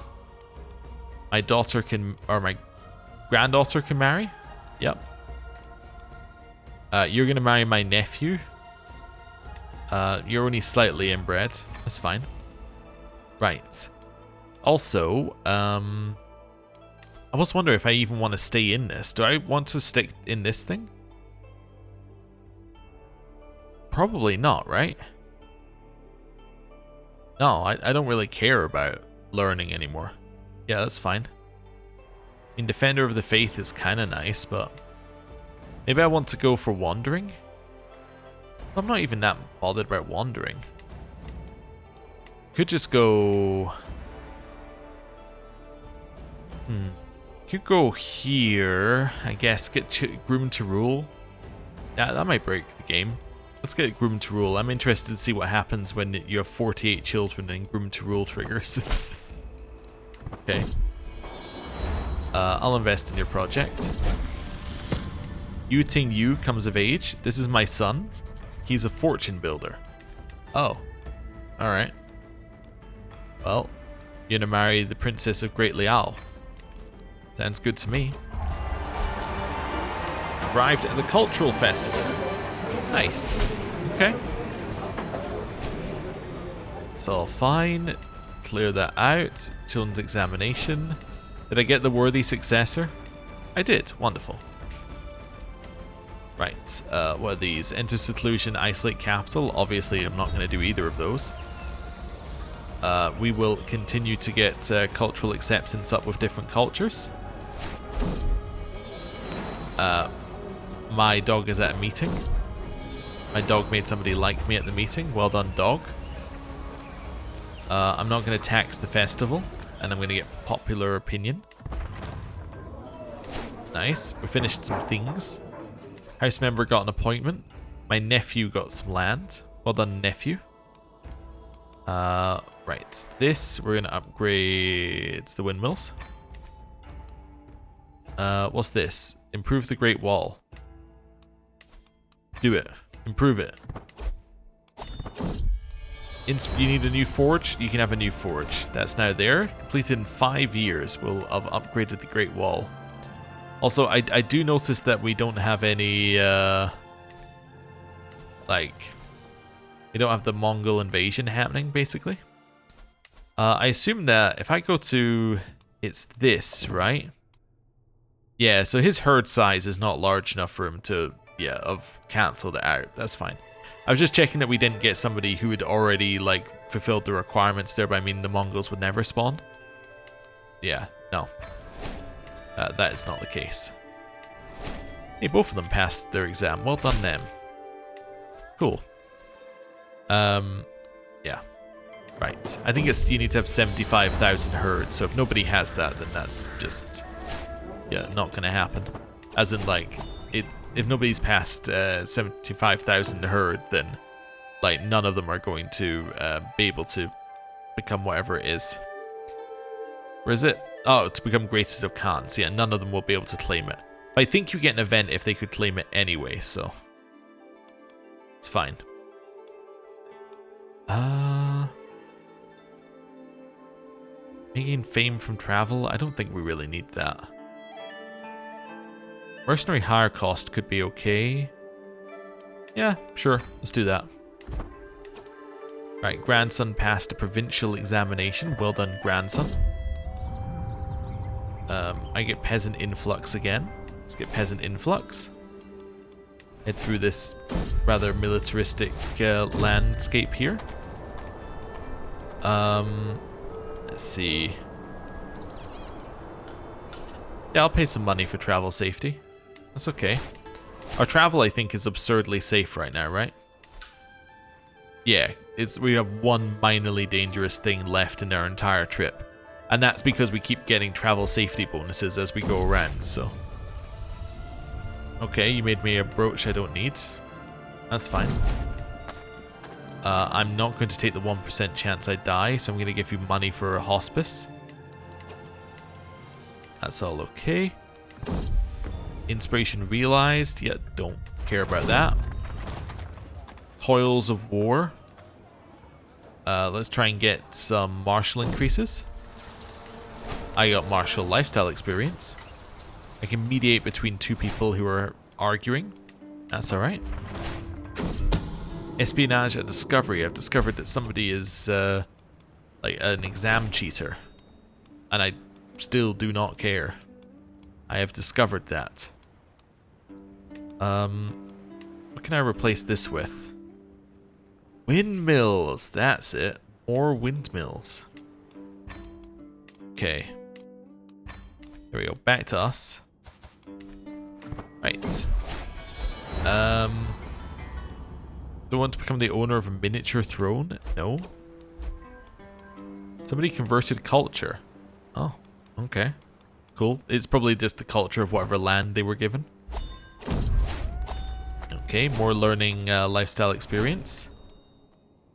[SPEAKER 1] My daughter can, or my granddaughter can marry. Yep. You're gonna marry my nephew. You're only slightly inbred. That's fine. Right. Also, I was wondering if I even want to stay in this. Do I want to stick in this thing? Probably not, right? No, I don't really care about learning anymore. Yeah, that's fine. I mean, Defender of the Faith is kind of nice, but maybe I want to go for Wandering. I'm not even that bothered about Wandering. Could just go... Could go here, I guess. Get Groom to Rule. Yeah, that might break the game. Let's get Groom to Rule. I'm interested to see what happens when you have 48 children and Groom to Rule triggers. Okay. I'll invest in your project. Yu Ting Yu comes of age. This is my son. He's a fortune builder. Oh. Alright. Well, you're gonna marry the Princess of Great Liao. Sounds good to me. Arrived at the cultural festival. Nice. Okay. It's all fine. Clear that out. Children's examination. Did I get the worthy successor? I did. Wonderful. Right. What are these? Enter seclusion, isolate capital. Obviously, I'm not going to do either of those. We will continue to get cultural acceptance up with different cultures. My dog is at a meeting. My dog made somebody like me at the meeting. Well done, dog. I'm not going to tax the festival, and I'm going to get popular opinion. Nice. We finished some things. House member got an appointment. My nephew got some land. Well done, nephew. Right. This, we're going to upgrade the windmills. What's this? Improve the Great Wall. Do it. Improve it. You need a new forge? You can have a new forge. That's now there. Completed in 5 years. We'll have upgraded the Great Wall. Also, I do notice that we don't have any, like, we don't have the Mongol invasion happening, basically. I assume that if I go to, it's this, right? Yeah, so his herd size is not large enough for him to, yeah, have cancelled it out. That's fine. I was just checking that we didn't get somebody who had already, like, fulfilled the requirements, thereby meaning the Mongols would never spawn. Yeah, no. That is not the case. Hey, both of them passed their exam. Well done, them. Cool. Yeah. Right. I think it's you need to have 75,000 herds, so if nobody has that, then that's just, yeah, not going to happen. As in, like, if nobody's passed 75,000 herd, then, like, none of them are going to be able to become whatever it is. Where is it? Oh, to become greatest of Khans. Yeah, none of them will be able to claim it. But I think you get an event if they could claim it anyway, so it's fine. Making fame from travel? I don't think we really need that. Mercenary hire cost could be okay. Yeah, sure. Let's do that. Right, grandson passed a provincial examination. Well done, grandson. I get peasant influx again. Let's get peasant influx. Head through this rather militaristic landscape here. Let's see. Yeah, I'll pay some money for travel safety. That's okay. Our travel, I think, is absurdly safe right now, right? Yeah, we have one minorly dangerous thing left in our entire trip. And that's because we keep getting travel safety bonuses as we go around, so. Okay, you made me a brooch I don't need. That's fine. I'm not going to take the 1% chance I die, so I'm going to give you money for a hospice. That's all okay. Inspiration realized. Yeah, don't care about that. Toils of war. Let's try and get some martial increases. I got martial lifestyle experience. I can mediate between two people who are arguing. That's alright. Espionage at discovery. I've discovered that somebody is like an exam cheater. And I still do not care. I have discovered that. What can I replace this with? Windmills. That's it. More windmills. Okay. There we go. Back to us. Right. Do I want to become the owner of a miniature throne? No. Somebody converted culture. Oh, okay. Cool. It's probably just the culture of whatever land they were given. Okay, more learning lifestyle experience.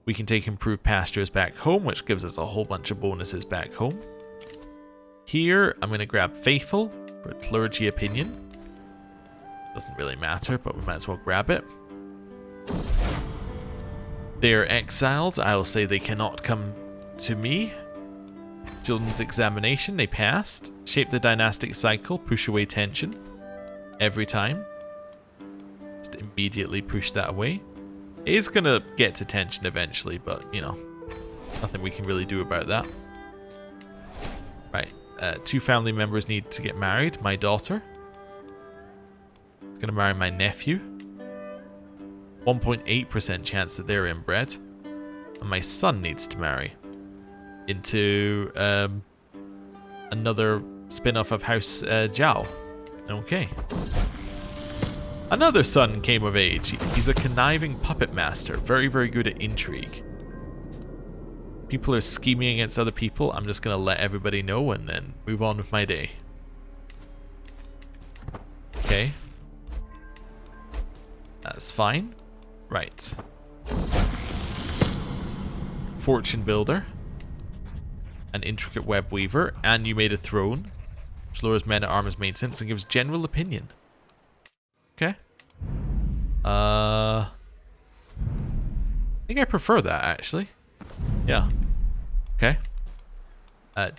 [SPEAKER 1] We can take improved pastures back home, which gives us a whole bunch of bonuses back home. Here, I'm going to grab Faithful for clergy opinion. Doesn't really matter, but we might as well grab it. They're exiled. I'll say they cannot come to me. Children's examination, they passed. Shape the dynastic cycle, push away tension. Every time. Just immediately push that away. It is going to get to tension eventually, but, you know, nothing we can really do about that. Right. 2 family members need to get married. My daughter is going to marry my nephew. 1.8% chance that they're inbred. And my son needs to marry into another spin-off of House Zhao. Okay. Another son came of age. He's a conniving puppet master. Very, very good at intrigue. People are scheming against other people. I'm just going to let everybody know and then move on with my day. Okay. That's fine. Right. Fortune builder. An intricate web weaver. And you made a throne. Which lowers men at armor's maintenance and gives general opinion. Okay. I think I prefer that, actually. Yeah. Okay.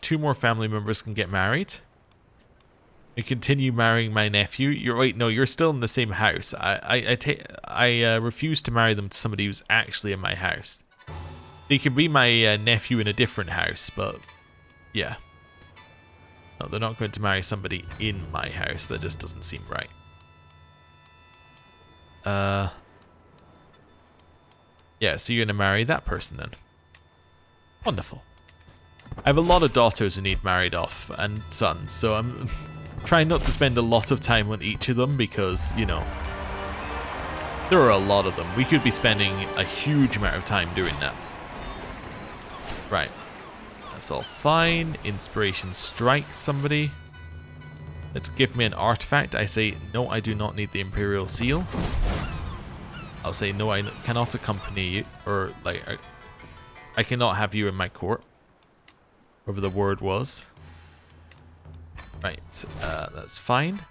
[SPEAKER 1] 2 more family members can get married. You continue marrying my nephew. You're still in the same house. I refuse to marry them to somebody who's actually in my house. They can be my nephew in a different house, but yeah. No, they're not going to marry somebody in my house. That just doesn't seem right. Yeah, so you're going to marry that person then. Wonderful. I have a lot of daughters who need married off, and sons, so I'm trying not to spend a lot of time on each of them because, you know, there are a lot of them. We could be spending a huge amount of time doing that. Right. That's all fine. Inspiration strike somebody. Let's give me an artifact. I say, no, I do not need the Imperial Seal. I'll say, no, I cannot accompany you. Or, like, I cannot have you in my court. Whatever the word was. Right, that's fine.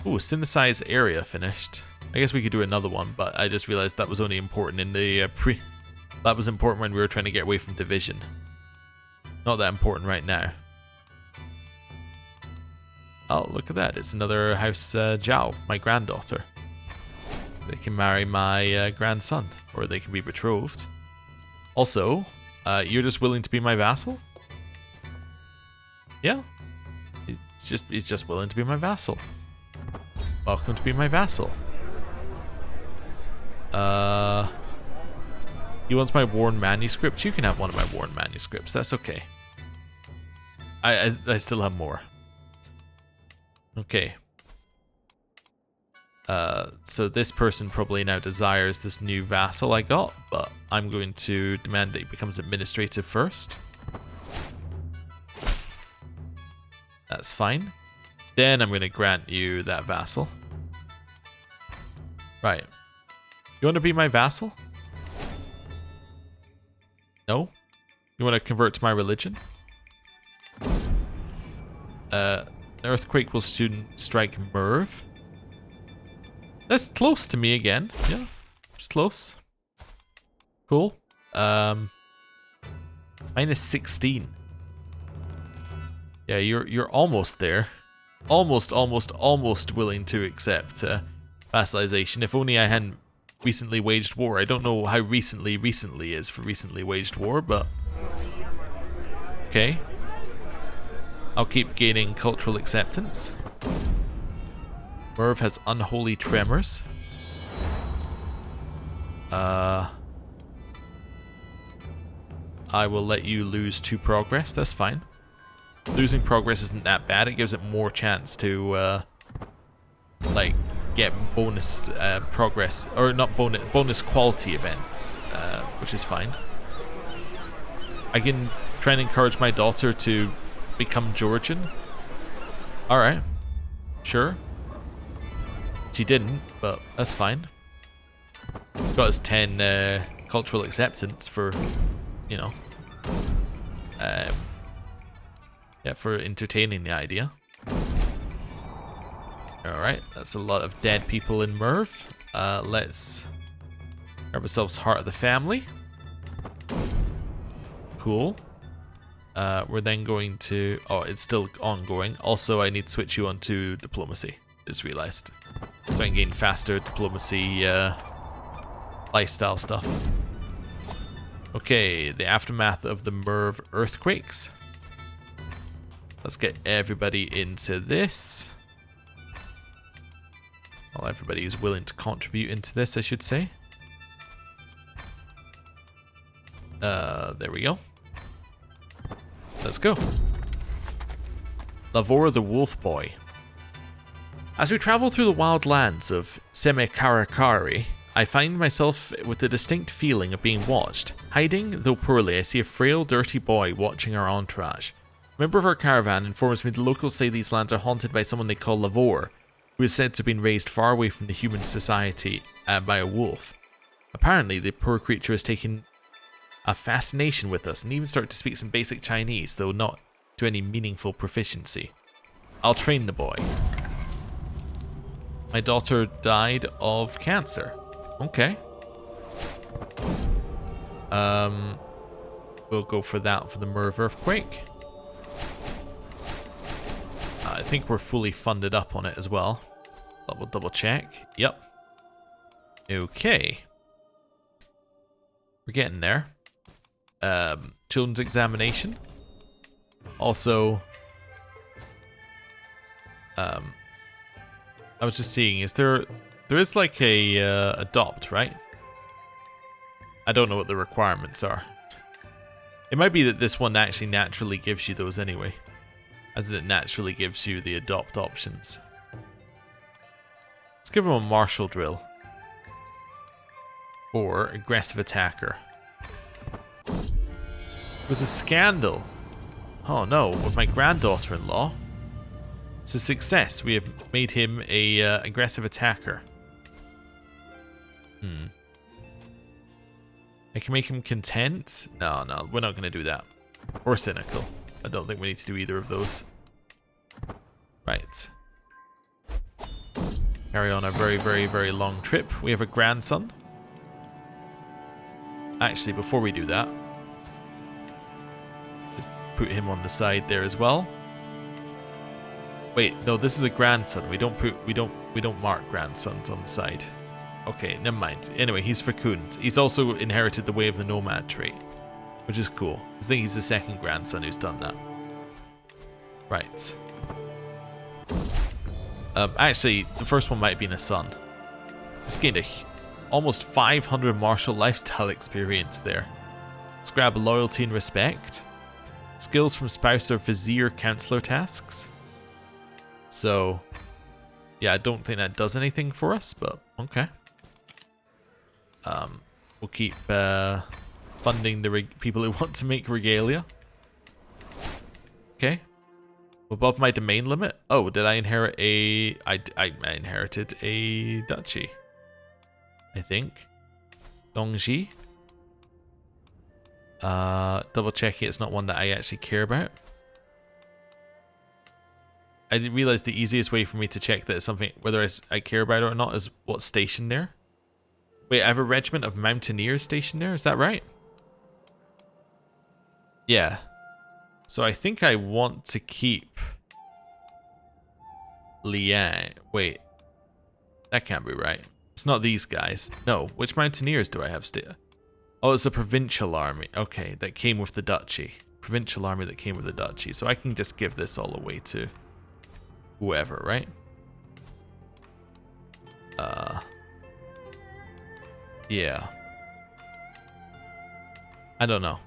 [SPEAKER 1] Ooh, synthesize area finished. I guess we could do another one, but I just realized that was only important in the That was important when we were trying to get away from division. Not that important right now. Oh, look at that. It's another House Zhao, my granddaughter. They can marry my grandson, or they can be betrothed. Also, you're just willing to be my vassal? Yeah. He's just willing to be my vassal. Welcome to be my vassal. He wants my worn manuscript. You can have one of my worn manuscripts. That's okay. I still have more. Okay. So this person probably now desires this new vassal I got, but I'm going to demand that he becomes administrative first. That's fine. Then I'm going to grant you that vassal. Right. You want to be my vassal? No? You want to convert to my religion? An earthquake will soon strike Merv. That's close to me again. Yeah, it's close. Cool. Minus 16. Yeah, you're almost there. Almost willing to accept vassalization. If only I hadn't recently waged war. I don't know how recently is for recently waged war, but okay. I'll keep gaining cultural acceptance. Merv has unholy tremors. I will let you lose 2 progress. That's fine. Losing progress isn't that bad. It gives it more chance to like get bonus progress, or not bonus quality events, which is fine. I can try and encourage my daughter to become Georgian. All right, sure. She didn't, but that's fine. Got us 10 cultural acceptance for, you know, yeah, for entertaining the idea. Alright, that's a lot of dead people in Merv. Let's grab ourselves Heart of the Family. Cool. We're then going to... Oh, it's still ongoing. Also, I need to switch you onto diplomacy. Just realized. Try and gain faster diplomacy lifestyle stuff. Okay, the aftermath of the Merv earthquakes. Let's get everybody into this. Well, everybody who's willing to contribute into this, I should say. There we go. Let's go. Lavor the Wolf Boy. As we travel through the wild lands of Semikarakari, I find myself with a distinct feeling of being watched. Hiding, though poorly, I see a frail, dirty boy watching our entourage. A member of our caravan informs me the locals say these lands are haunted by someone they call Lavor, who is said to have been raised far away from the human society by a wolf. Apparently, the poor creature has taken a fascination with us and even started to speak some basic Chinese, though not to any meaningful proficiency. I'll train the boy. My daughter died of cancer. Okay. We'll go for that for the Merv earthquake. I think we're fully funded up on it as well. But we'll double check. Yep. Okay. We're getting there. Children's examination. Also, I was just seeing, there is like a adopt, right? I don't know what the requirements are. It might be that this one actually naturally gives you those anyway, as in it naturally gives you the adopt options. Let's give him a martial drill. Or aggressive attacker. It was a scandal. Oh no, with my granddaughter-in-law. It's a success. We have made him a aggressive attacker. I can make him content. No, we're not going to do that. Or cynical. I don't think we need to do either of those. Right. Carry on a very, very, very long trip. We have a grandson. Actually, before we do that, just put him on the side there as well. Wait, no, this is a grandson. We don't mark grandsons on the side. Okay, never mind. Anyway, he's fecund. He's also inherited the Way of the Nomad trait, which is cool. I think he's the second grandson who's done that. Right. Actually, the first one might have been a son. Just gained almost 500 martial lifestyle experience there. Let's grab loyalty and respect. Skills from spouse or vizier counselor tasks. So, Yeah, I don't think that does anything for us, but okay. We'll keep funding the people who want to make regalia. Okay. Above my domain limit. Oh, did I inherit a... I inherited a duchy. I think. Dongji. Double checking it's not one that I actually care about. I didn't realize the easiest way for me to check that it's something, whether I care about it or not, is what's stationed there. Wait, I have a regiment of mountaineers stationed there, is that right? Yeah. So I think I want to keep Liang. Wait. That can't be right. It's not these guys. No, which mountaineers do I have still? Oh, it's a provincial army. Okay, that came with the duchy. Provincial army that came with the duchy. So I can just give this all away to whoever, right? Yeah. I don't know.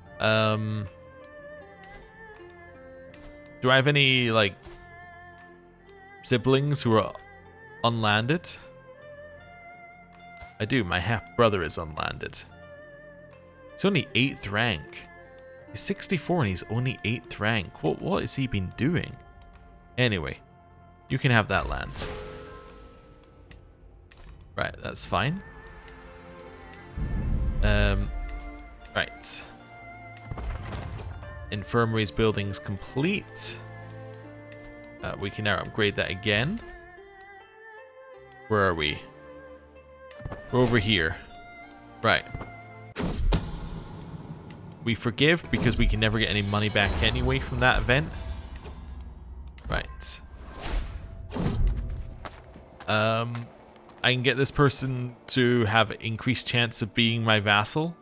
[SPEAKER 1] Do I have any, like, siblings who are unlanded? I do. My half-brother is unlanded. He's only 8th rank. He's 64 and he's only 8th rank. What has he been doing? Anyway, you can have that land. Right, that's fine. Right. Infirmary's building's complete. We can now upgrade that again. Where are we? We're over here. Right. We forgive because we can never get any money back anyway from that event. Right. I can get this person to have increased chance of being my vassal.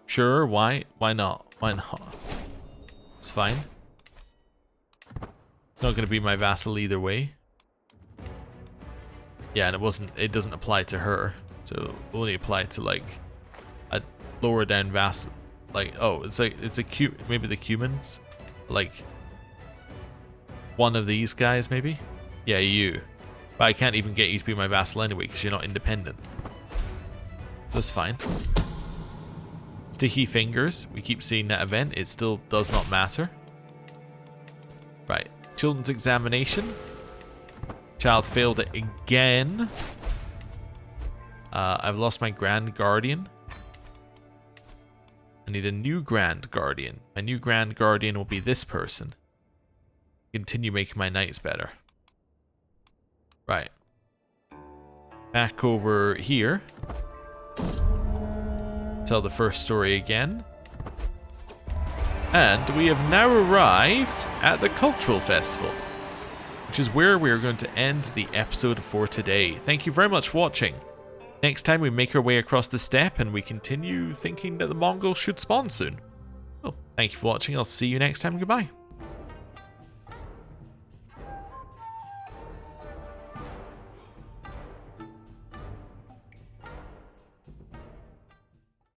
[SPEAKER 1] Sure, why? Why not? Why not? It's fine. It's not going to be my vassal either way. Yeah, and it doesn't apply to her. So it'll only apply to like a lower down vassal. Like, oh, it's a maybe the Cumans? Like one of these guys maybe? Yeah, you. But I can't even get you to be my vassal anyway because you're not independent. That's fine. Sticky fingers. We keep seeing that event. It still does not matter. Right. Children's examination. Child failed it again. I've lost my Grand Guardian. I need a new Grand Guardian. My new Grand Guardian will be this person. Continue making my knights better. Right. Back over here. Tell the first story again. And we have now arrived at the Cultural Festival, which is where we are going to end the episode for today. Thank you very much for watching. Next time we make our way across the steppe and we continue thinking that the Mongols should spawn soon. Well, thank you for watching. I'll see you next time. Goodbye.